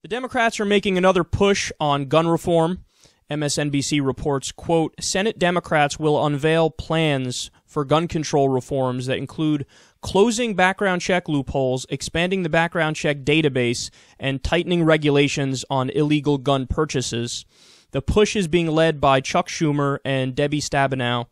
The Democrats are making another push on gun reform. MSNBC reports, quote, Senate Democrats will unveil plans for gun control reforms that include closing background check loopholes, expanding the background check database, and tightening regulations on illegal gun purchases. The push is being led by Chuck Schumer and Debbie Stabenow.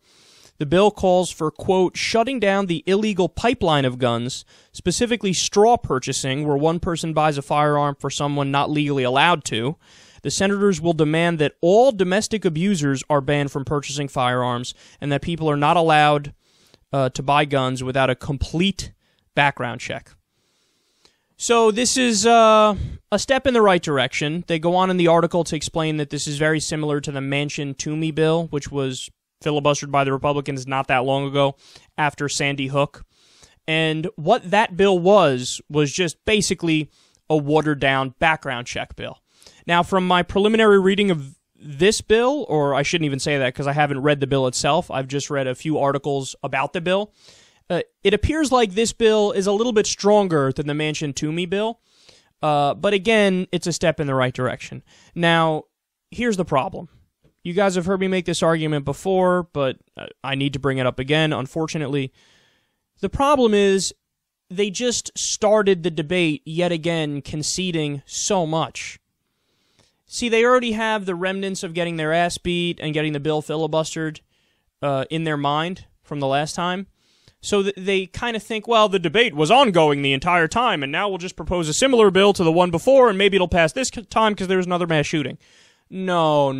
The bill calls for, quote, shutting down the illegal pipeline of guns, specifically straw purchasing, where one person buys a firearm for someone not legally allowed to. The senators will demand that all domestic abusers are banned from purchasing firearms and that people are not allowed to buy guns without a complete background check. So this is a step in the right direction. They go on in the article to explain that this is very similar to the Manchin-Toomey bill, which was filibustered by the Republicans not that long ago after Sandy Hook. And what that bill was just basically a watered-down background check bill. Now, from my preliminary reading of this bill, or I shouldn't even say that because I haven't read the bill itself, I've just read a few articles about the bill, it appears like this bill is a little bit stronger than the Manchin-Toomey bill, but again, it's a step in the right direction. Now, here's the problem. You guys have heard me make this argument before, but I need to bring it up again, unfortunately. The problem is they just started the debate yet again conceding so much. See, they already have the remnants of getting their ass beat and getting the bill filibustered in their mind from the last time. So they kind of think, well, the debate was ongoing the entire time, and now we'll just propose a similar bill to the one before, and maybe it'll pass this time because there was another mass shooting. No.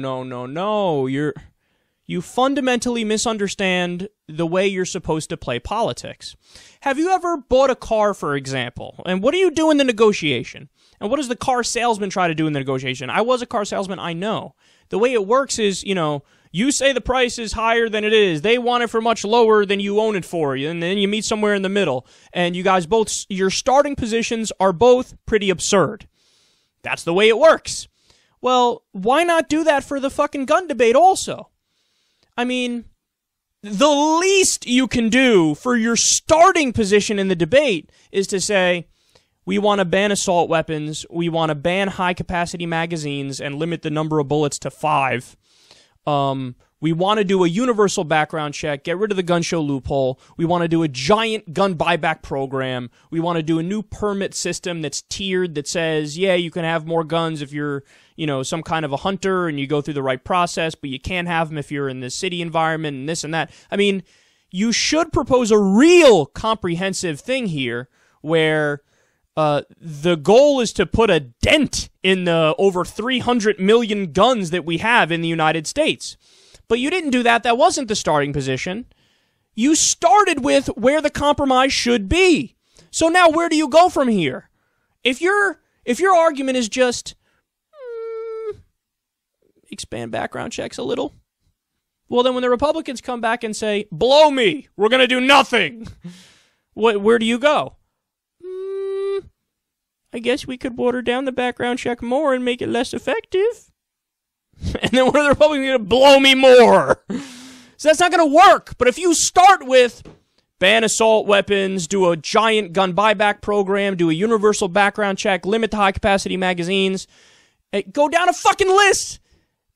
You fundamentally misunderstand the way you're supposed to play politics. Have you ever bought a car, for example? And what do you do in the negotiation? And what does the car salesman try to do in the negotiation? I was a car salesman, I know. The way it works is, you say the price is higher than it is. They want it for much lower than you own it for. And then you meet somewhere in the middle. And you guys both, your starting positions are both pretty absurd. That's the way it works. Well, why not do that for the fucking gun debate also? I mean, the least you can do for your starting position in the debate is to say, we want to ban assault weapons, we want to ban high-capacity magazines and limit the number of bullets to 5. We want to do a universal background check, get rid of the gun show loophole. We want to do a giant gun buyback program. We want to do a new permit system that's tiered that says, yeah, you can have more guns if you're, some kind of a hunter and you go through the right process, but you can't have them if you're in the city environment and this and that. I mean, you should propose a real comprehensive thing here where the goal is to put a dent in the over 300 million guns that we have in the United States. But you didn't do that. That wasn't the starting position. You started with where the compromise should be. So now where do you go from here? If your argument is just expand background checks a little, well, then when the Republicans come back and say, blow me, we're going to do nothing, where do you go? I guess we could water down the background check more and make it less effective. And then one of the Republicans going to blow me more. So that's not going to work. But if you start with ban assault weapons, do a giant gun buyback program, do a universal background check, limit the high-capacity magazines, go down a fucking list.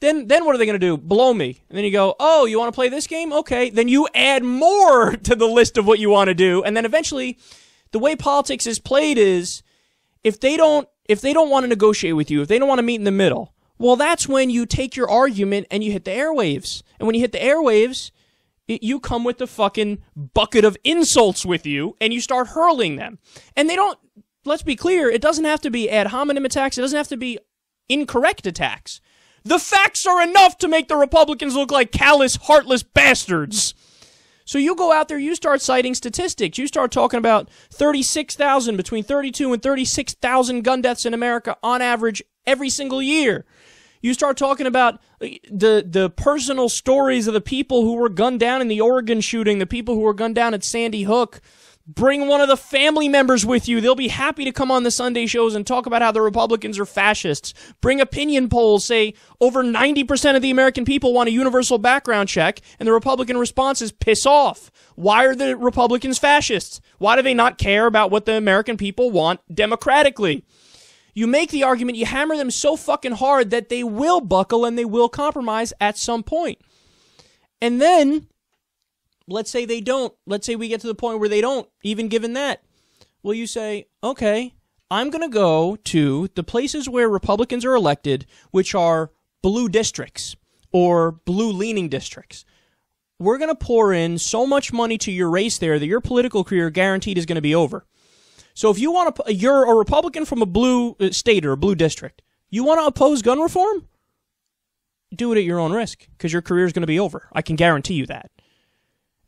Then what are they going to do? Blow me. And then you go, oh, you want to play this game? Okay. Then you add more to the list of what you want to do. And then eventually, the way politics is played is, if they don't want to negotiate with you, if they don't want to meet in the middle, well, that's when you take your argument and you hit the airwaves. And when you hit the airwaves, you come with the fucking bucket of insults with you, and you start hurling them. And let's be clear, it doesn't have to be ad hominem attacks. It doesn't have to be incorrect attacks. The facts are enough to make the Republicans look like callous, heartless bastards. So you go out there, you start citing statistics. You start talking about 36,000, between 32 and 36,000 gun deaths in America on average every single year. You start talking about the personal stories of the people who were gunned down in the Oregon shooting, the people who were gunned down at Sandy Hook. Bring one of the family members with you. They'll be happy to come on the Sunday shows and talk about how the Republicans are fascists. Bring opinion polls. Say over 90% of the American people want a universal background check, and the Republican response is piss off. Why are the Republicans fascists? Why do they not care about what the American people want democratically? You make the argument, you hammer them so fucking hard that they will buckle and they will compromise at some point. And then, let's say they don't. Let's say we get to the point where they don't, even given that. Well, you say, okay, I'm going to go to the places where Republicans are elected, which are blue districts or blue-leaning districts. We're going to pour in so much money to your race there that your political career guaranteed is going to be over. So if you want to, you're a Republican from a blue state or a blue district, you want to oppose gun reform? Do it at your own risk, because your career is going to be over. I can guarantee you that.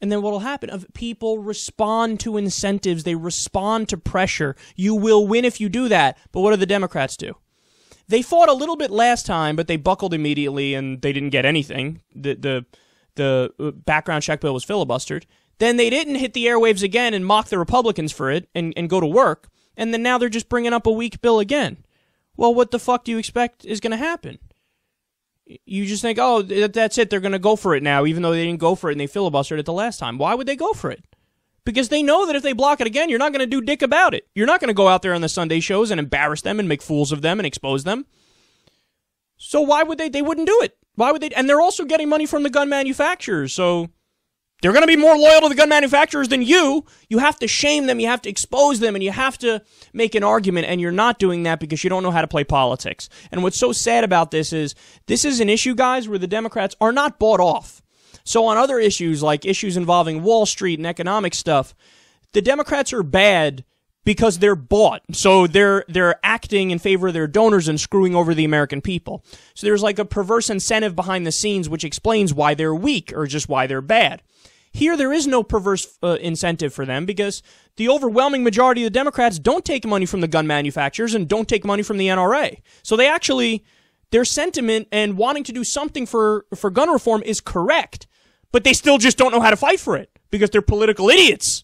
And then what will happen? People respond to incentives. They respond to pressure. You will win if you do that. But what do the Democrats do? They fought a little bit last time, but they buckled immediately and they didn't get anything. The background check bill was filibustered. Then they didn't hit the airwaves again and mock the Republicans for it and go to work. And then now they're just bringing up a weak bill again. Well, what the fuck do you expect is going to happen? You just think, oh, that's it. They're going to go for it now, even though they didn't go for it and they filibustered it the last time. Why would they go for it? Because they know that if they block it again, you're not going to do dick about it. You're not going to go out there on the Sunday shows and embarrass them and make fools of them and expose them. So why would they? They wouldn't do it. Why would they? And they're also getting money from the gun manufacturers, so they're going to be more loyal to the gun manufacturers than you. You have to shame them, you have to expose them, and you have to make an argument, and you're not doing that because you don't know how to play politics. And what's so sad about this is an issue, guys, where the Democrats are not bought off. So on other issues, like issues involving Wall Street and economic stuff, the Democrats are bad because they're bought. So they're acting in favor of their donors and screwing over the American people. So there's like a perverse incentive behind the scenes which explains why they're weak or just why they're bad. Here, there is no perverse incentive for them because the overwhelming majority of the Democrats don't take money from the gun manufacturers and don't take money from the NRA. So they actually, their sentiment and wanting to do something for gun reform is correct, but they still just don't know how to fight for it because they're political idiots.